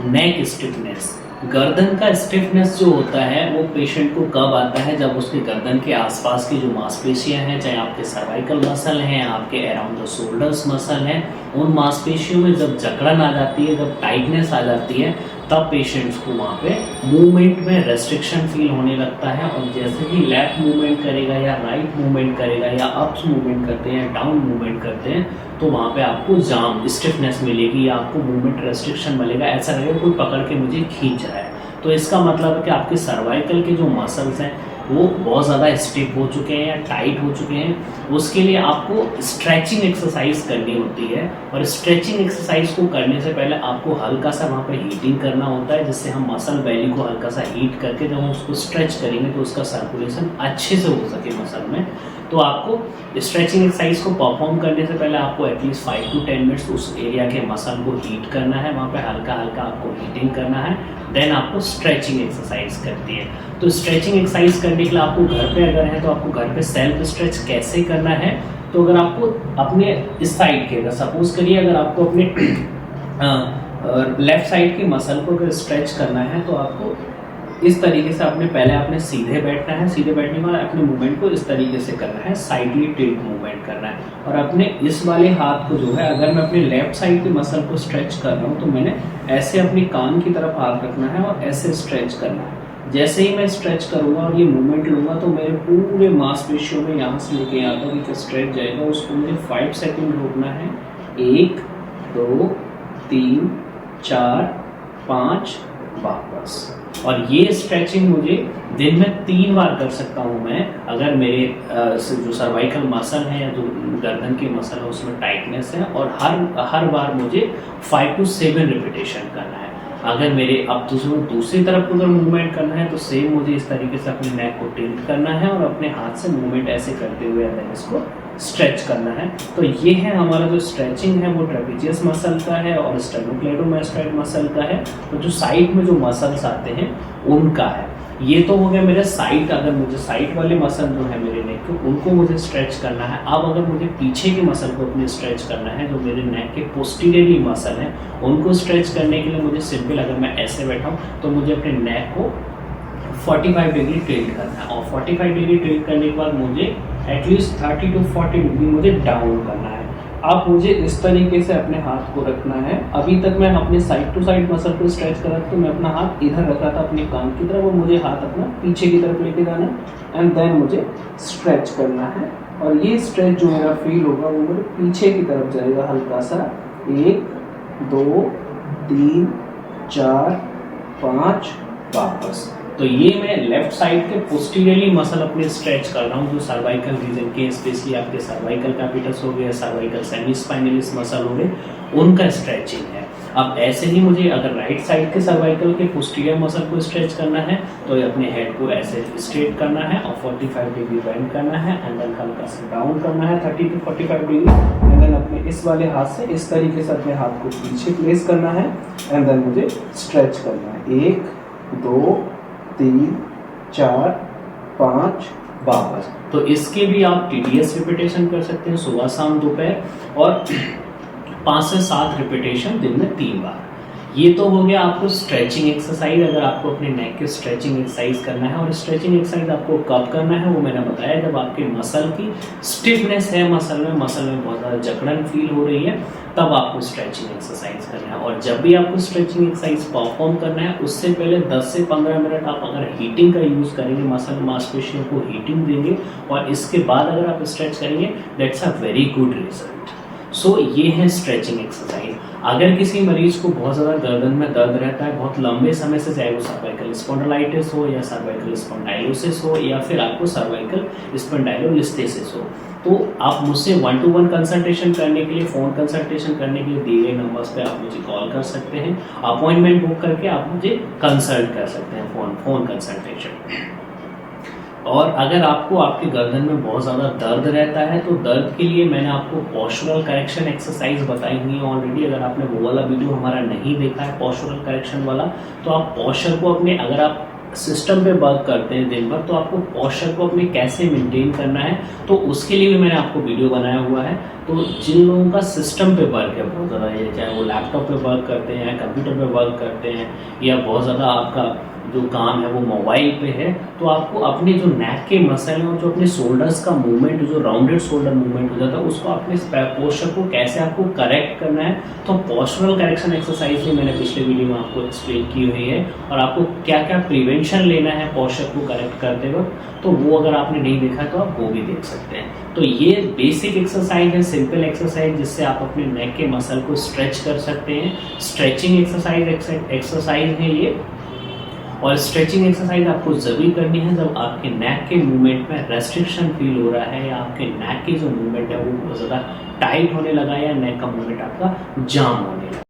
Neck stiffness, गर्दन का stiffness जो होता है वो पेशेंट को कब आता है, जब उसके गर्दन के आसपास की जो मांसपेशियां हैं, चाहे आपके सर्वाइकल मसल हैं, आपके अराउंड द शोल्डर्स मसल हैं, उन मांसपेशियों में जब जकड़न आ जाती है, जब टाइटनेस आ जाती है, तब पेशेंट्स को वहाँ पे मूवमेंट में रेस्ट्रिक्शन फील होने लगता है। और जैसे ही लेफ्ट मूवमेंट करेगा या राइट मूवमेंट करेगा या अप्स मूवमेंट करते हैं या डाउन मूवमेंट करते हैं, तो वहाँ पे आपको जाम स्टिफनेस मिलेगी या आपको मूवमेंट रेस्ट्रिक्शन मिलेगा, ऐसा लगेगा कोई पकड़ के मुझे खींच रहा है। तो इसका मतलब है कि आपके सर्वाइकल के जो मसल्स हैं वो बहुत ज़्यादा स्टिफ हो चुके हैं या टाइट हो चुके हैं। उसके लिए आपको स्ट्रेचिंग एक्सरसाइज करनी होती है, और स्ट्रेचिंग एक्सरसाइज को करने से पहले आपको हल्का सा वहाँ पर हीटिंग करना होता है, जिससे हम मसल बेली को हल्का सा हीट करके जब हम उसको स्ट्रेच करेंगे तो उसका सर्कुलेशन अच्छे से हो सके मसल में। तो आपको स्ट्रेचिंग एक्सरसाइज को परफॉर्म करने से पहले आपको एटलीस्ट 5 to 10 मिनट्स उस एरिया के मसल को हीट करना है, वहाँ पे हल्का हल्का आपको हीटिंग करना है, देन आपको स्ट्रेचिंग एक्सरसाइज करती है। तो स्ट्रेचिंग एक्सरसाइज करने के लिए आपको घर पे अगर है तो आपको घर पे सेल्फ स्ट्रेच कैसे करना है, तो अगर आपको अपने इस साइड के, अगर सपोज करिए अगर आपको अपने लेफ्ट साइड की मसल को अगर स्ट्रेच करना है तो आपको इस तरीके से आपने सीधे बैठना है, सीधे बैठने के बाद अपने मूवमेंट को इस तरीके से करना है, साइडली टिल्ट मूवमेंट करना है। और अपने इस वाले हाथ को जो है, अगर मैं अपने लेफ्ट साइड की मसल को स्ट्रेच कर रहा हूँ तो मैंने ऐसे अपनी कान की तरफ हाथ रखना है और ऐसे स्ट्रेच करना है। जैसे ही मैं स्ट्रेच करूँगा और ये मूवमेंट लूँगा तो मेरे पूरे मांसपेशियों में यहाँ से लेके यहाँ तक स्ट्रेच जाएगा। उसको मुझे 5 सेकेंड रोकना है, 1 2 3 4 5, वापस। और ये स्ट्रेचिंग मुझे दिन में 3 बार कर सकता हूँ मैं, अगर मेरे जो सर्वाइकल मसल है या जो गर्दन के मसल है उसमें टाइटनेस है, और हर बार मुझे 5 to 7 रिपीटेशन करना है। अगर मेरे अब दूसरी तरफ अगर मूवमेंट करना है तो सेम मुझे इस तरीके से अपने नेक को टिल्ट करना है और अपने हाथ से मूवमेंट ऐसे करते हुए इसको स्ट्रेच करना है। तो ये है हमारा जो स्ट्रेचिंग है वो ट्रेपेजियस मसल का है और स्टेनोक्लेडोमास्टोइड मसल का है। तो जो साइड में जो मसल्स आते हैं उनका है। ये तो हो गया मेरे साइड, अगर मुझे साइड वाले मसल जो है मेरे नेक के उनको मुझे स्ट्रेच करना है। अब अगर मुझे पीछे के मसल को अपने स्ट्रेच करना है, जो मेरे नेक के पोस्टीरियरली मसल हैं उनको स्ट्रेच करने के लिए मुझे सिंपल, अगर मैं ऐसे बैठा हूँ तो मुझे अपने नेक को 45 डिग्री टिल्ट करना है, और 45 डिग्री टिल्ट करने के बाद मुझे एटलीस्ट 30 to 40 डिग्री मुझे डाउन करना है। अब मुझे इस तरीके से अपने हाथ को रखना है। अभी तक मैं अपने साइड टू साइड मसल को स्ट्रेच कर रहा था, तो मैं अपना हाथ इधर रख रहा था अपने कान की तरफ, और मुझे हाथ अपना पीछे की तरफ लेके जाना है एंड देन मुझे स्ट्रेच करना है। और ये स्ट्रेच जो मेरा फील होगा वो मेरे पीछे की तरफ जाएगा हल्का सा, 1 2 3 4 5, वापस। तो ये मैं लेफ्ट साइड के पोस्टीरियरली मसल अपने स्ट्रेच कर रहा हूँ, जो सर्वाइकल रीजन के, स्पेशली आपके सर्वाइकल कैपिटस हो गए, सर्वाइकल सेमीस्पाइनलिस मसल हो गए, उनका स्ट्रेचिंग है। अब ऐसे ही मुझे अगर राइट साइड के सर्वाइकल के पोस्टीरियर मसल को स्ट्रेच करना है तो अपने हेड को ऐसे स्ट्रेट करना है और 45 डिग्री बेंड करना है एंड देन हल्का से डाउन करना है 30 to 45 डिग्री, एंड देन अपने इस वाले हाथ से इस तरीके से अपने हाथ को पीछे प्लेस करना है एंड देन मुझे स्ट्रेच करना है, 1 2 3 4 5, वापस। तो इसके भी आप TDS रिपीटेशन कर सकते हैं, सुबह शाम दोपहर, और 5 से 7 रिपीटेशन दिन में 3 बार। ये तो हो गया आपको स्ट्रेचिंग एक्सरसाइज, अगर आपको अपने नेक के स्ट्रेचिंग एक्सरसाइज करना है। और स्ट्रेचिंग एक्सरसाइज आपको कब करना है वो मैंने बताया, जब आपके मसल की स्टिफनेस है, मसल में बहुत ज़्यादा जकड़न फील हो रही है, तब आपको स्ट्रेचिंग एक्सरसाइज करना है। और जब भी आपको स्ट्रेचिंग एक्सरसाइज परफॉर्म करना है उससे पहले 10 से 15 मिनट आप अगर हीटिंग का यूज़ करेंगे, मसल मांसपेशियों को हीटिंग देंगे और इसके बाद अगर आप स्ट्रेच करेंगे, that's a very good result. So ये है स्ट्रेचिंग एक्सरसाइज। अगर किसी मरीज को बहुत ज़्यादा गर्दन में दर्द रहता है बहुत लंबे समय से, चाहे वो सर्वाइकल स्पॉन्डिलाइटिस हो या सर्वाइकल स्पॉन्डाइलोसिस हो या फिर आपको सर्वाइकल स्पॉन्डाइलोलिस्थेसिस हो, तो आप मुझसे 1-to-1 कंसल्टेशन करने के लिए, फ़ोन कंसल्टेशन करने के लिए दिए गए नंबर्स पे आप मुझे कॉल कर सकते हैं। अपॉइंटमेंट बुक करके आप मुझे कंसल्ट कर सकते हैं, फ़ोन कंसल्टेशन। और अगर आपको आपके गर्दन में बहुत ज़्यादा दर्द रहता है तो दर्द के लिए मैंने आपको पोस्चरल करेक्शन एक्सरसाइज बताई हुई है ऑलरेडी। अगर आपने वो वाला वीडियो हमारा नहीं देखा है पोस्चरल करेक्शन वाला, तो आप पोस्चर को अपने, अगर आप सिस्टम पे वर्क करते हैं दिन भर, तो आपको पोस्चर को अपने कैसे मेंटेन करना है, तो उसके लिए भी मैंने आपको वीडियो बनाया हुआ है। तो जिन लोगों का सिस्टम पे वर्क है बहुत ज़्यादा, ये चाहे वो लैपटॉप पे वर्क करते हैं, कंप्यूटर पे वर्क करते हैं, या बहुत ज़्यादा आपका जो काम है वो मोबाइल पे है, तो आपको अपने जो नेक के मसल हैं और जो अपने शोल्डर्स का मूवमेंट, जो राउंडेड शोल्डर मूवमेंट हो जाता है, उसको अपने पोस्चर को कैसे आपको करेक्ट करना है। तो पोस्चरल करेक्शन एक्सरसाइज भी मैंने पिछले वीडियो में आपको एक्सप्लेन की हुई है, और आपको क्या क्या प्रिवेंशन लेना है पोस्चर को करेक्ट करते वक्त, तो वो अगर आपने नहीं देखा तो आप वो भी देख सकते हैं। तो ये बेसिक एक्सरसाइज है, सिंपल एक्सरसाइज, जिससे आप अपने नेक के मसल को स्ट्रेच कर सकते हैं। स्ट्रेचिंग एक्सरसाइज है ये, और स्ट्रेचिंग एक्सरसाइज आपको ज़रूर करनी है जब आपके नेक के मूवमेंट में रेस्ट्रिक्शन फील हो रहा है, या आपके नेक की जो मूवमेंट है वो बहुत ज़्यादा टाइट होने लगा है, या नेक का मूवमेंट आपका जाम होने लगा।